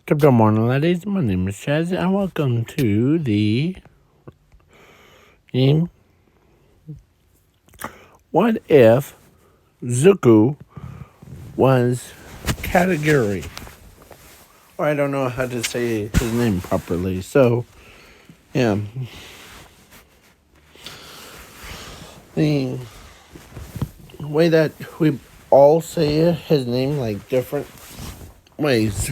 Good morning, ladies. My name is Chaz, and welcome to the game. What if Zuko was Katakuri? Or I don't know how to say his name properly. So, yeah. The way that we all say his name, like different ways.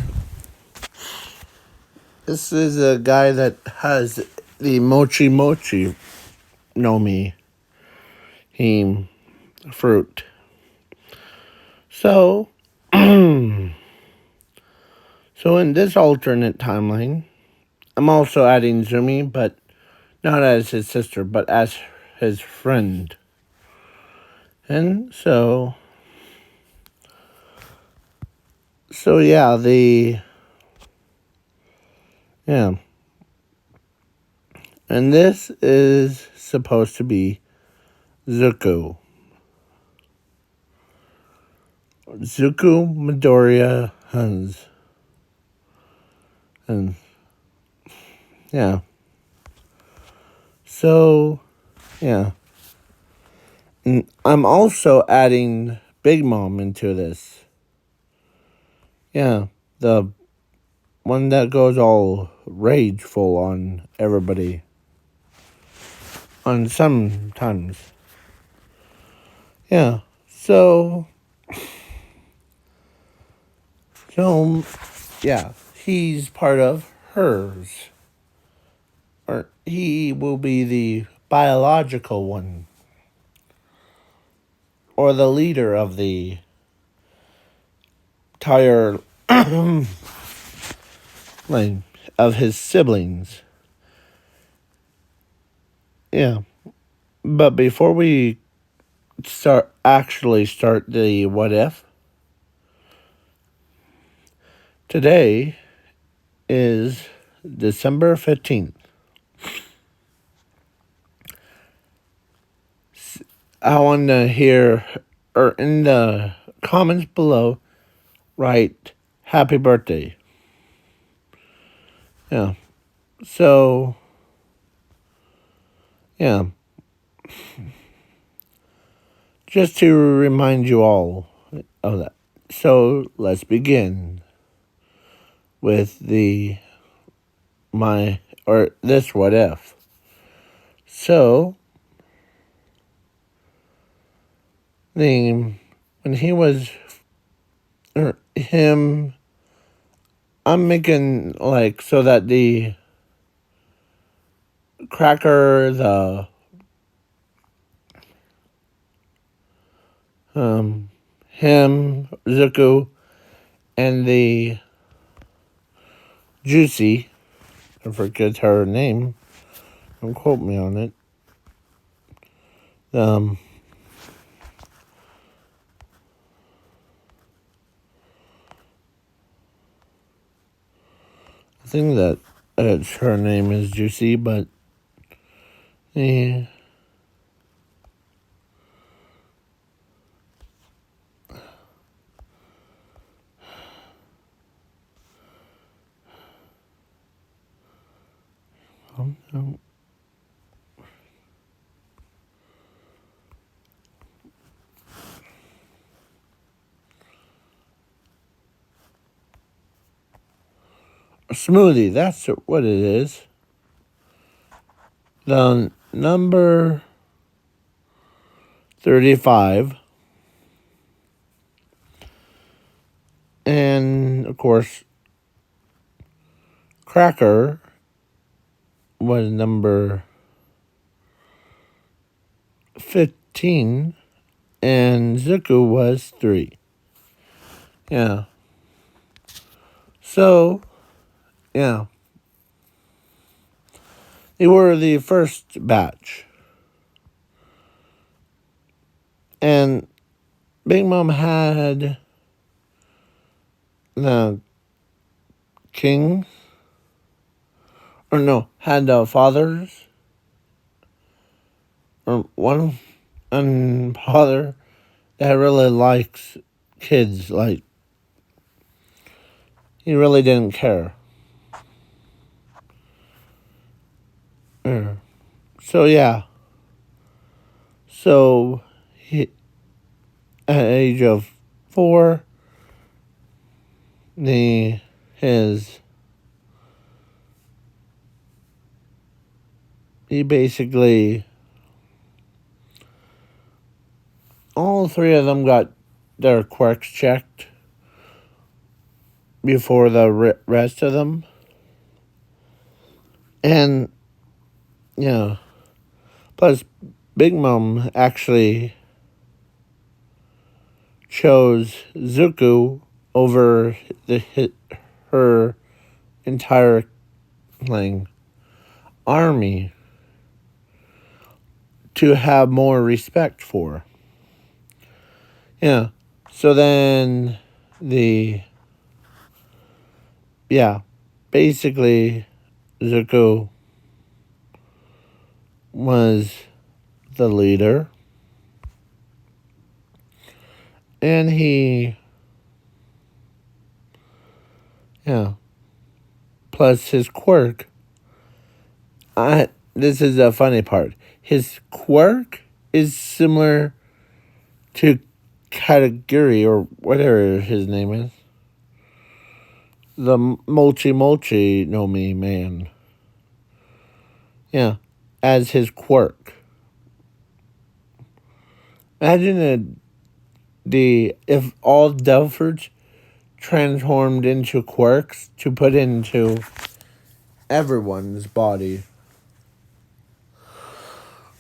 This is a guy that has the mochi mochi no mi fruit. So, so in this alternate timeline, I'm also adding Zumi, but not as his sister, but as his friend. And so yeah, and this is supposed to be Zuko. Zuko Midoriya Hans. And, yeah. So, yeah. And I'm also adding Big Mom into this. Yeah, the one that goes all rageful on everybody. On sometimes. Yeah, so, yeah, he's part of hers. Or he will be the biological one. Or the leader of the entire line of his siblings. Yeah. But before we start the what if, today is December 15th. I want to hear, or in the comments below, write happy birthday. Yeah. So, yeah. Just to remind you all of that. So, let's begin with this what if. So, when he was, or him, I'm making like so that the cracker, him, Zuko, and the Juicy, I forget her name, don't quote me on it. I think that her name is Juicy, but yeah. A smoothie, that's what it is. The number 35. And, of course, Cracker was number 15. And Zuko was 3. Yeah. So, yeah. They were the first batch. And Big Mom had the king, or no, had the fathers, or one father that really likes kids, like, He really didn't care. So yeah. So he, at the age of 4, his he basically all 3 of them got their quirks checked before the rest of them. And, yeah. Plus, Big Mom actually chose Zuko over her entire army to have more respect for. Yeah. So then basically Zuko was the leader. And plus his quirk. This is the funny part. His quirk is similar to Katakuri, or whatever his name is. The Mochi no Mi man. Yeah, as his quirk. Imagine if all Delphers transformed into quirks to put into everyone's body.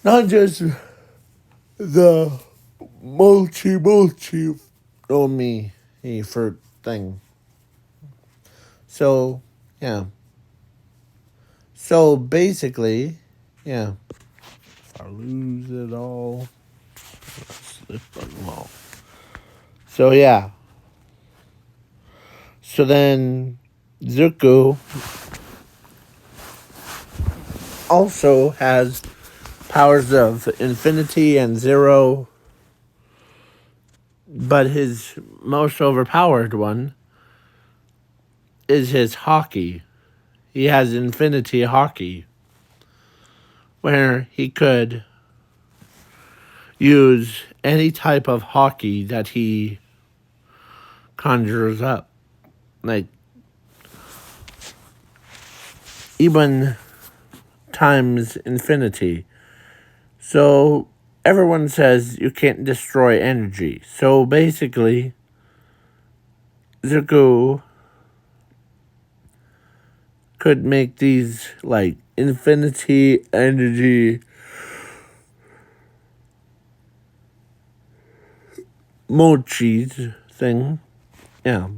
Not just the Mochi no Mi fruit thing. So, yeah. So basically, yeah. If I lose it all, slip them all. So yeah. So then Zuko also has powers of infinity and zero, but his most overpowered one is his hockey. He has infinity hockey, where he could use any type of hockey that he conjures up. Like, even times infinity. So everyone says you can't destroy energy. So basically, Zuko could make these like infinity energy mochis thing. Yeah.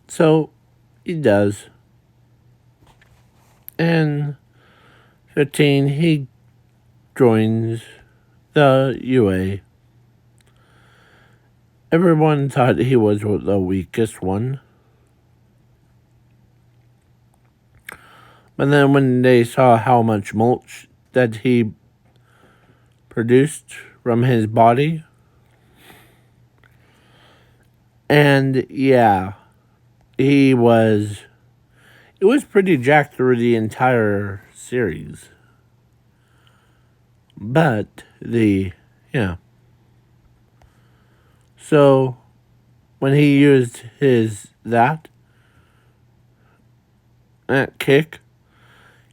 So he does. And 15, he joins the UA. Everyone thought he was the weakest one. But then when they saw how much mulch that he produced from his body, and yeah, it was pretty jacked through the entire series. But so when he used that kick,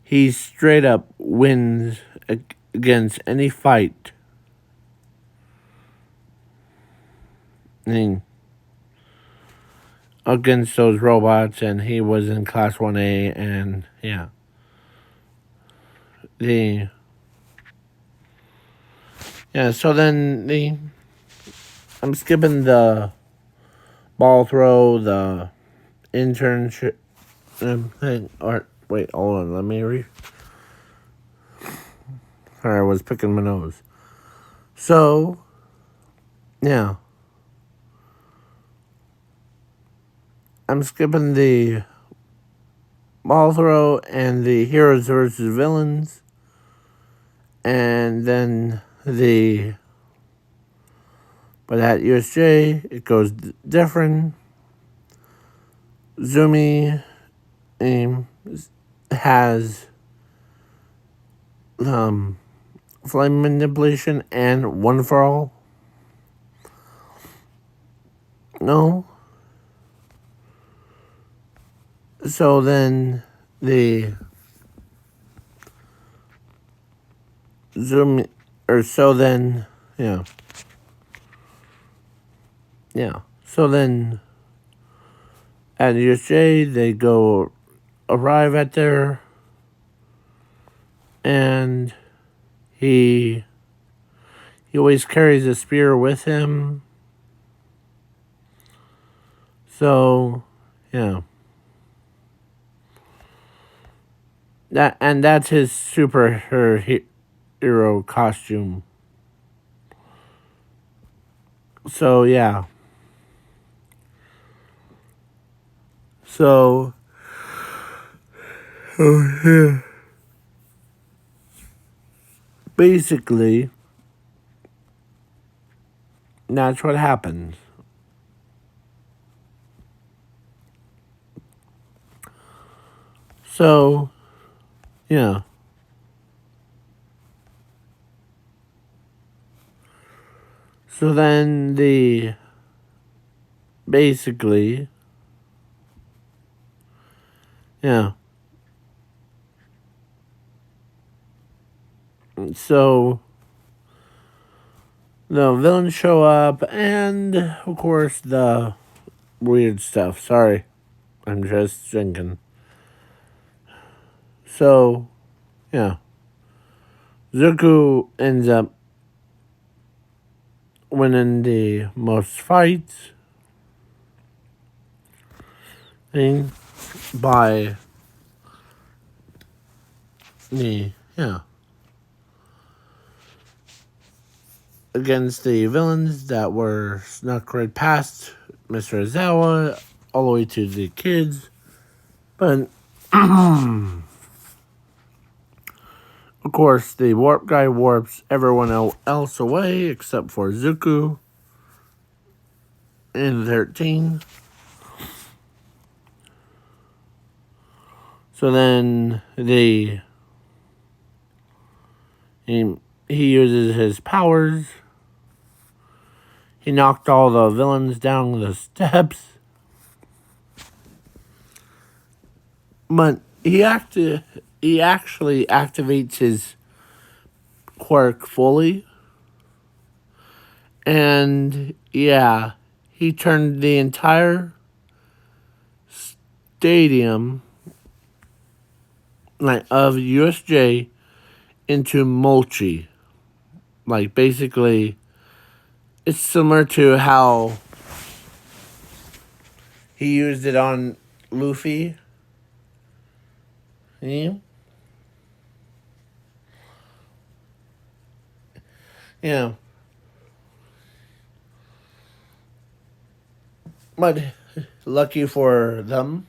he straight up wins against any fight. Against those robots, and he was in Class 1A, and yeah. So then I'm skipping the ball throw, the internship thing. Or, wait, hold on, let me Sorry, I was picking my nose. So, yeah. I'm skipping the ball throw and the heroes versus villains. And then but at USJ, it goes different. Zumi has flame manipulation and one for all. No. So then the Zumi, or so then, yeah. Yeah. So then at USJ, they arrive at there, and he always carries a spear with him. So, yeah. That's his superhero costume. So, yeah. So, basically, that's what happens. So, yeah. So then basically, yeah. So, the villains show up, and, of course, the weird stuff. Sorry, I'm just thinking. So, yeah. Zuko ends up winning the most fights thing by against the villains that were snuck right past Mr. Ozawa all the way to the kids. But of course, the warp guy warps everyone else away except for Zuko and 13. So then he uses his powers. He knocked all the villains down the steps. But he actually activates his quirk fully. And yeah, he turned the entire stadium of USJ into mulchi. Like, basically, it's similar to how he used it on Luffy. Yeah. Yeah. But lucky for them,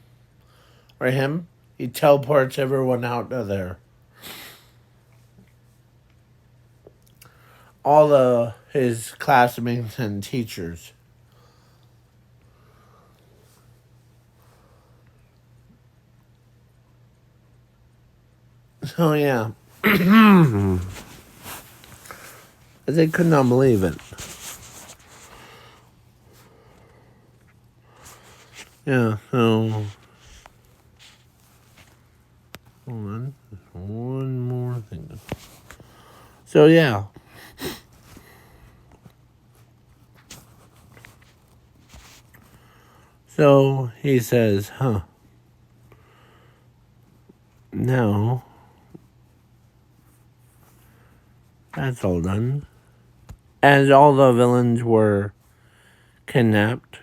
or him, he teleports everyone out of there. All his classmates and teachers. So yeah. They could not believe it. Yeah, so hold on. There's one more thing. So yeah. So he says, now that's all done. As all the villains were kidnapped.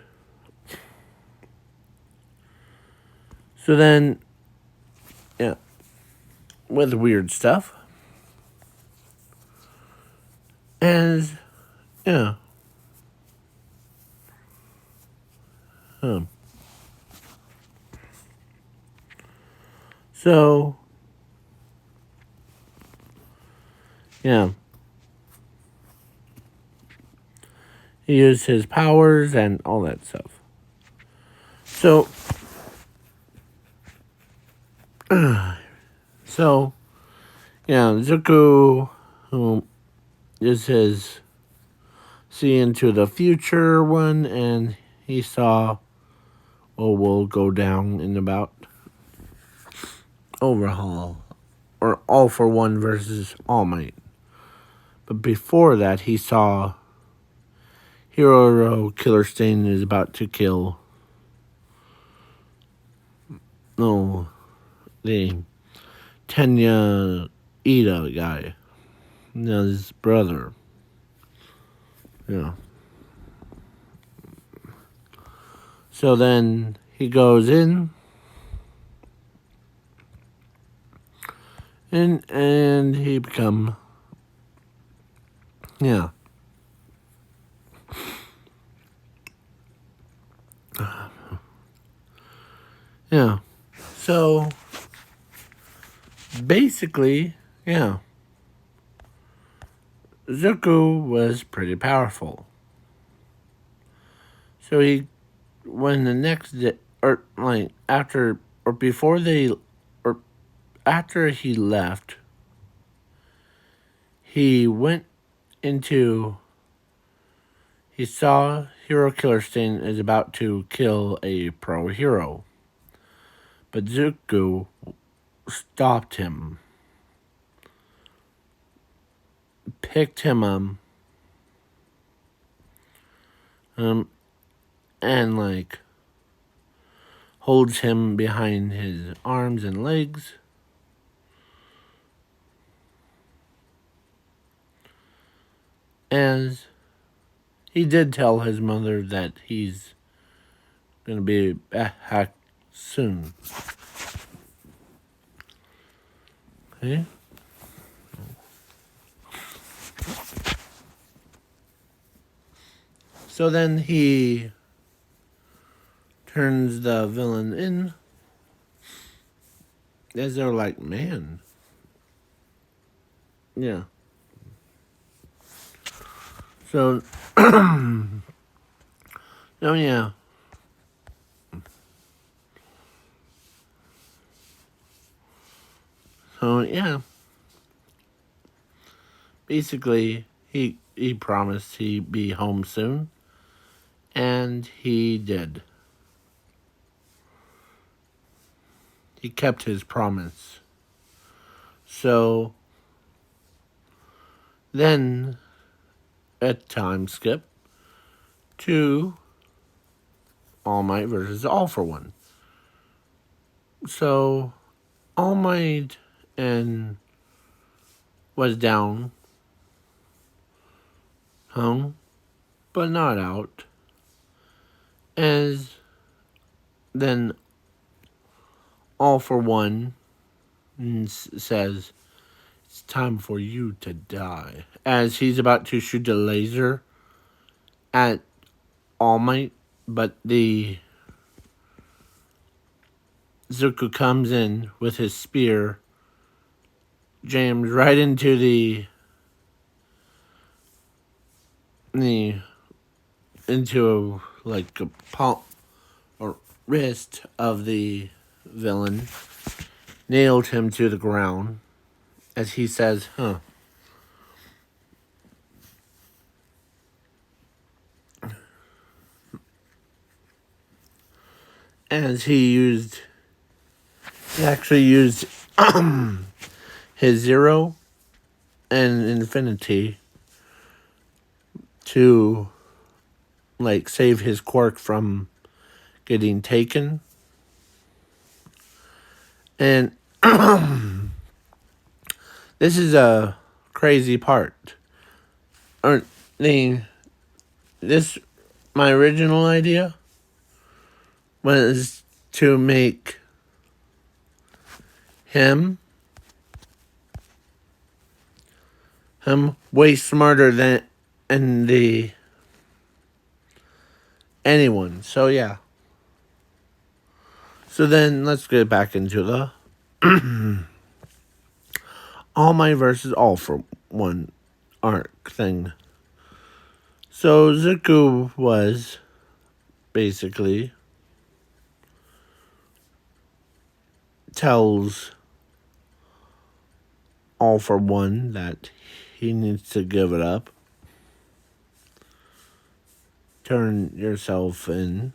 So then, yeah, with weird stuff. As, yeah. So, yeah. He used his powers and all that stuff. So, So, yeah, Zuko, who is his see into the future one, and he saw what will go down in about Overhaul, or All for One versus All Might. But before that, he saw Hero Killer Stain is about to kill the Tenya Ida guy, his brother. Yeah. So then he goes in and he become yeah. Yeah. So basically, yeah. Zuko was pretty powerful. So he when the next day or like after or before they or after he left, he went into he saw Hero Killer Stain is about to kill a pro hero. But Zuko stopped him, picked him up, and like holds him behind his arms and legs. As he did tell his mother that he's gonna be back soon. Okay? So then he turns the villain in. As they're like, man. Yeah. So, oh yeah. So yeah. Basically, he promised he'd be home soon, and he did. He kept his promise. So then, a time skip to All Might versus All for One. So All Might and was down, hung, but not out. As then All for One says, "It's time for you to die." As he's about to shoot a laser at All Might, but the Zuko comes in with his spear, jams right into the into like a palm or wrist of the villain, nailed him to the ground, as he says, "Huh." As he actually used his Zero and Infinity to like save his quirk from getting taken. And this is a crazy part. This my original idea was to make him way smarter than anyone. So yeah. So then let's get back into the All Might versus All for One arc thing. So Zuko was basically tells All for One that he needs to give it up. Turn yourself in.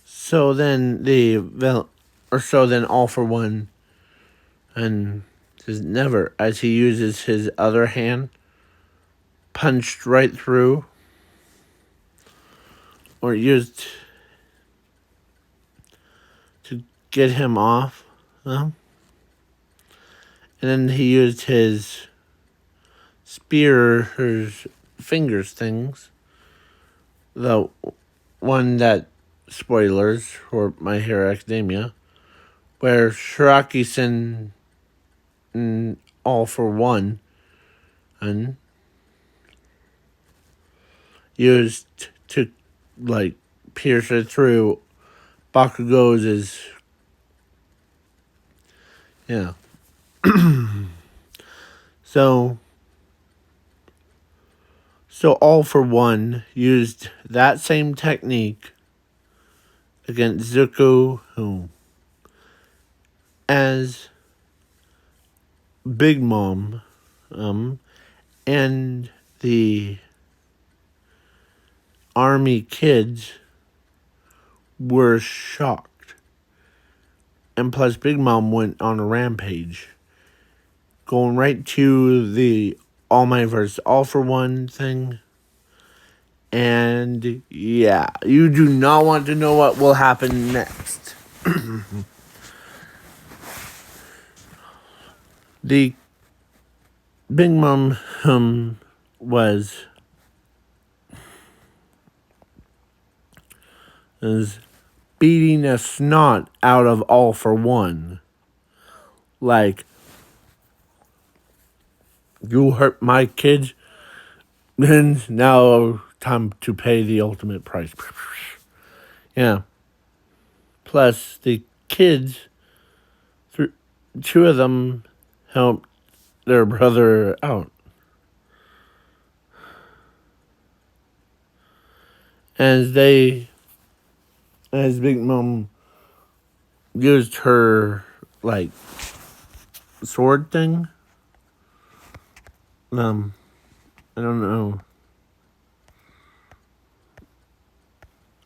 So then All for One and says never, as he uses his other hand, punched right through, or used to get him off. And then he used his spear, his fingers things. The one that, spoilers for My Hero Academia, where Shiraki-sen and All for One and used to pierce it through Bakugo's So All for One used that same technique against Zuko, as Big Mom, and the army kids were shocked. And plus, Big Mom went on a rampage, going right to the All Might vs. All for One thing. And yeah, you do not want to know what will happen next. The Big Mom was beating a snot out of All for One. Like, you hurt my kids, and now time to pay the ultimate price. Yeah. Plus, the kids, two of them helped their brother out. As Big Mom used her, sword thing. I don't know.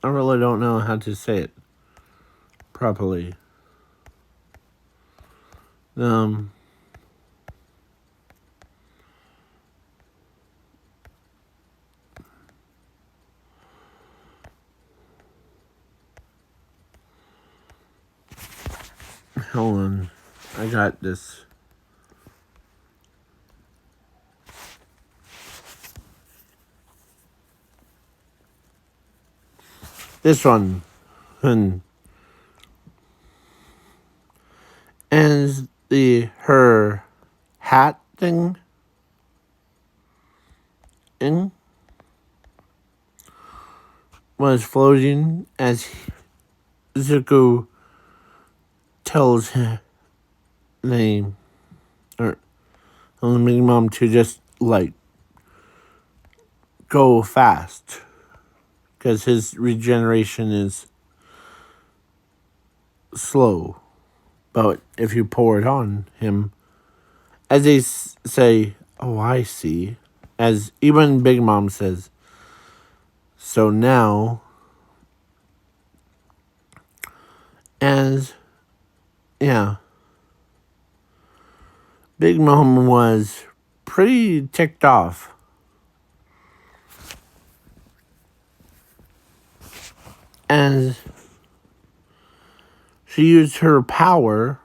I really don't know how to say it properly. Hold on. I got this. This one. And her hat thing was floating as Zuko tells the Big Mom to just go fast, because his regeneration is slow. But if you pour it on him, as they say, oh, I see. As even Big Mom says, so now, Big Mom was pretty ticked off. And she used her power,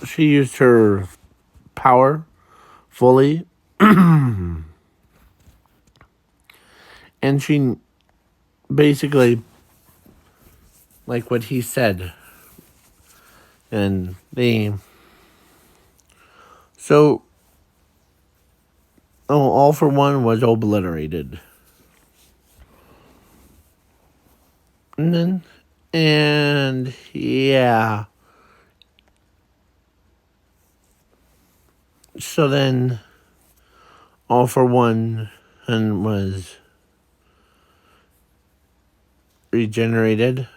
she used her power fully. And she basically, like what he said, and All for One was obliterated. And yeah. So then all for one and was regenerated.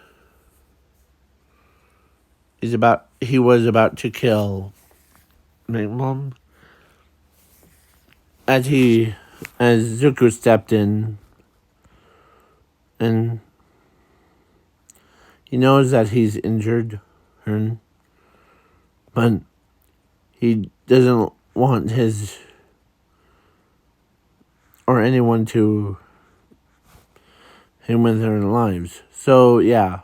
He was about to kill Mom as Zuko stepped in, and he knows that he's injured her, but he doesn't want his or anyone to him with their lives. So yeah.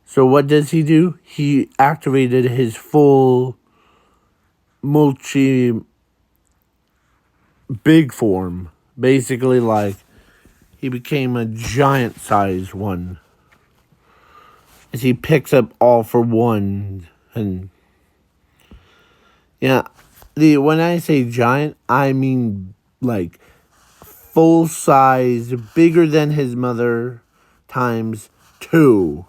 So what does he do? He activated his full Mulchi big form. Basically, like, he became a giant size one. As he picks up all for one. And yeah, when I say giant, I mean like full size, bigger than his mother times 2.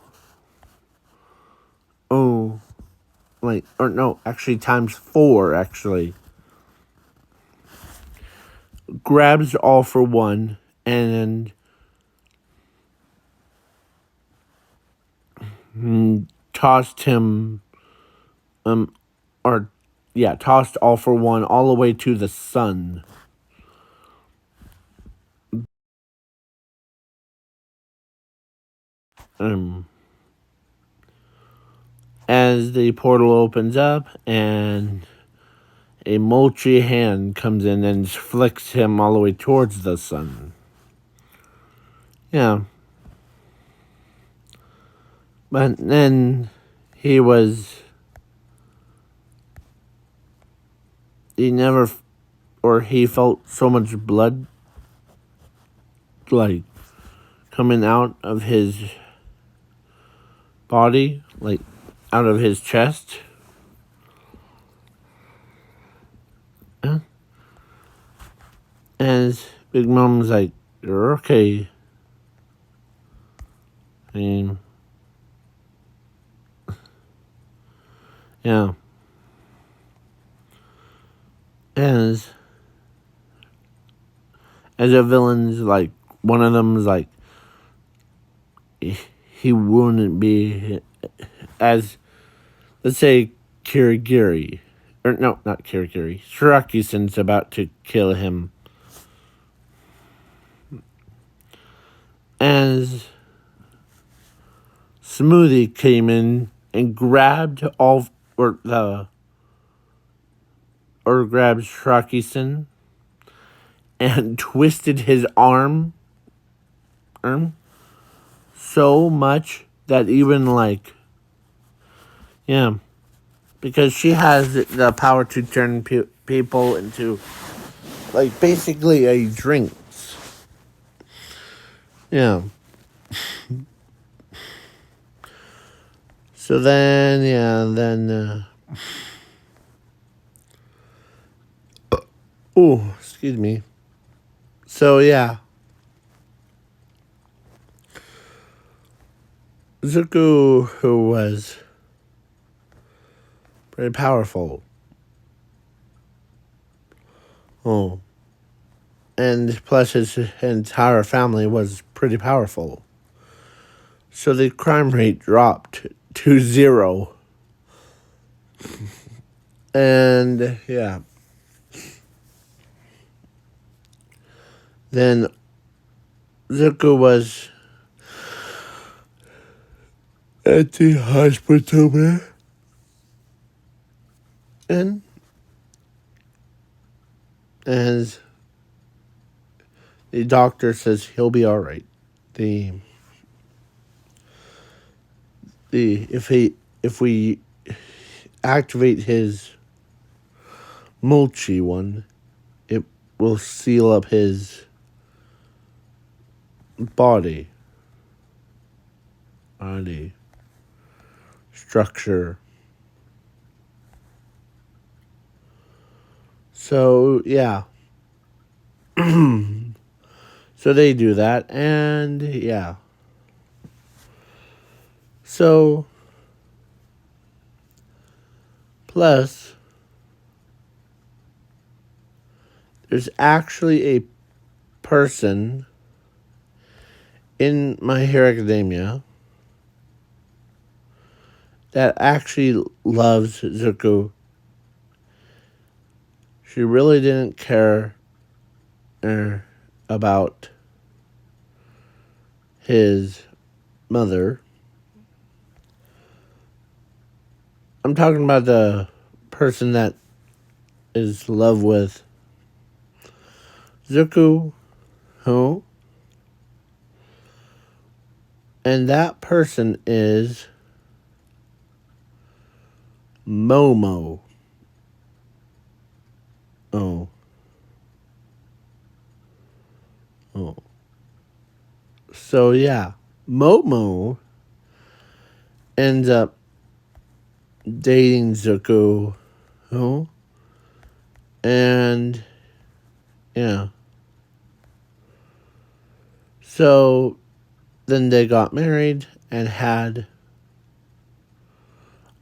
Oh, like, or no, actually times 4, actually. Grabs all for one and tossed him, tossed all for one all the way to the sun. As the portal opens up and a Molchi hand comes in and flicks him all the way towards the sun. Yeah. But then he felt so much blood, like, coming out of his body, like, out of his chest. Yeah. As Big Mom's like, "You're okay." I mean, yeah. As a villain's like, one of them's like, he wouldn't be as, let's say, Kirigiri. Or no, not Kirigiri. Shirakusen's about to kill him. As Smoothie came in and grabbed grabbed Shirakusen and twisted his arm so much that even like, yeah, because she has the power to turn people into, like, basically a drink. Yeah. So then, excuse me. So yeah. Zuko, who was very powerful. And plus his entire family was pretty powerful. So the crime rate dropped to 0. And yeah. Then Zuko was at the hospital bed. And as the doctor says he'll be all right. If we activate his Mulchi one, it will seal up his body structure. So yeah. So they do that, and yeah. So plus there's actually a person in My Hero Academia that actually loves Zuko. She really didn't care about his mother. I'm talking about the person that is in love with Zuko, who? And that person is Momo. Oh. So yeah, Momo ends up dating Zuko, who? And yeah. So then they got married and had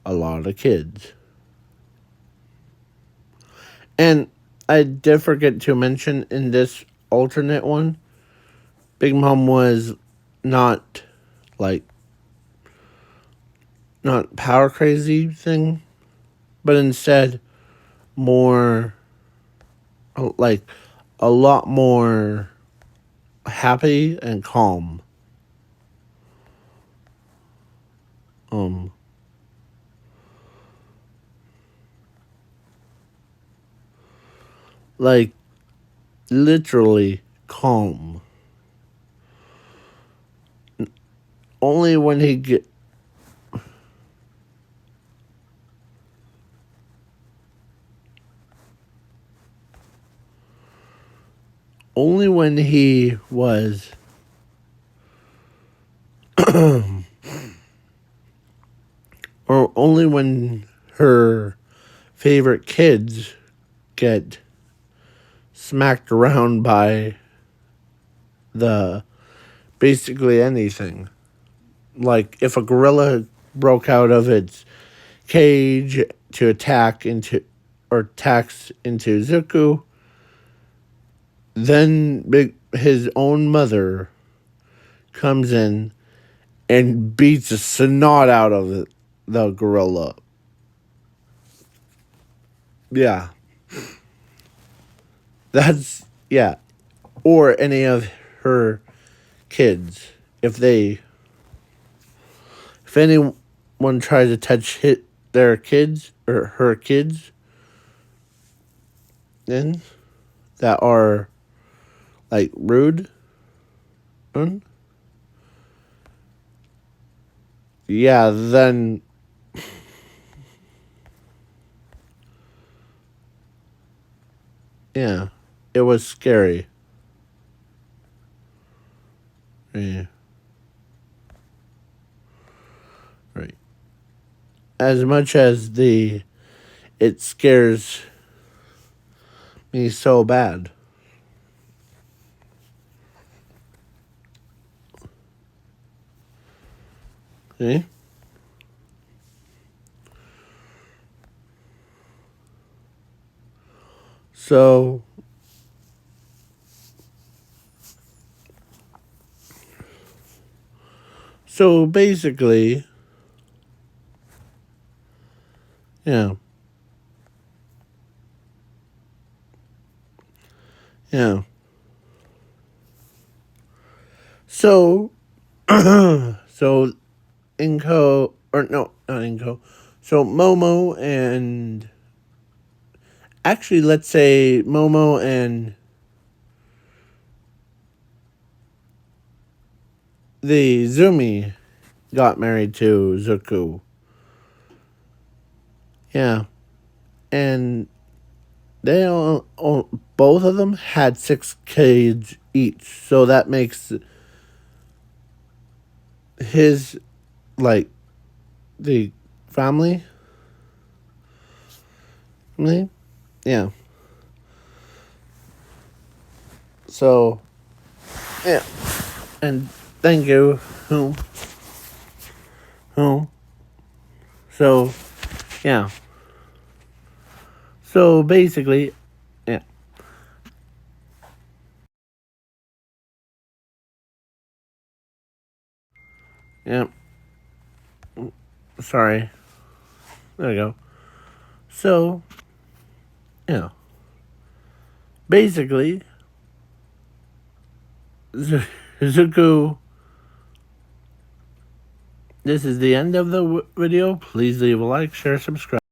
a lot of kids. And I did forget to mention in this alternate one, Big Mom was not like not power crazy thing, but instead more like a lot more happy and calm. Like literally calm. Only when he get only when he was or only when her favorite kids get smacked around by the basically anything. Like if a gorilla broke out of its cage to attacks into Zuko, then his own mother comes in and beats the snot out of the gorilla. Yeah. That's, yeah. Or any of her kids. If anyone tries to touch their kids or her kids, then that are like rude, yeah, then yeah, it was scary. Yeah. Right. As much as it scares me so bad. See? So basically, yeah. Yeah. So so Inko or no, not Inko. So Momo and actually let's say Momo and the Zumi got married to Zuko. Yeah. And both of them had 6 kids each. So that makes his like the family. Yeah. So yeah. And thank you. Who? So yeah. So basically, yeah. Yep. Sorry. There we go. So, basically, Zuko, this is the end of the video. Please leave a like, share, subscribe.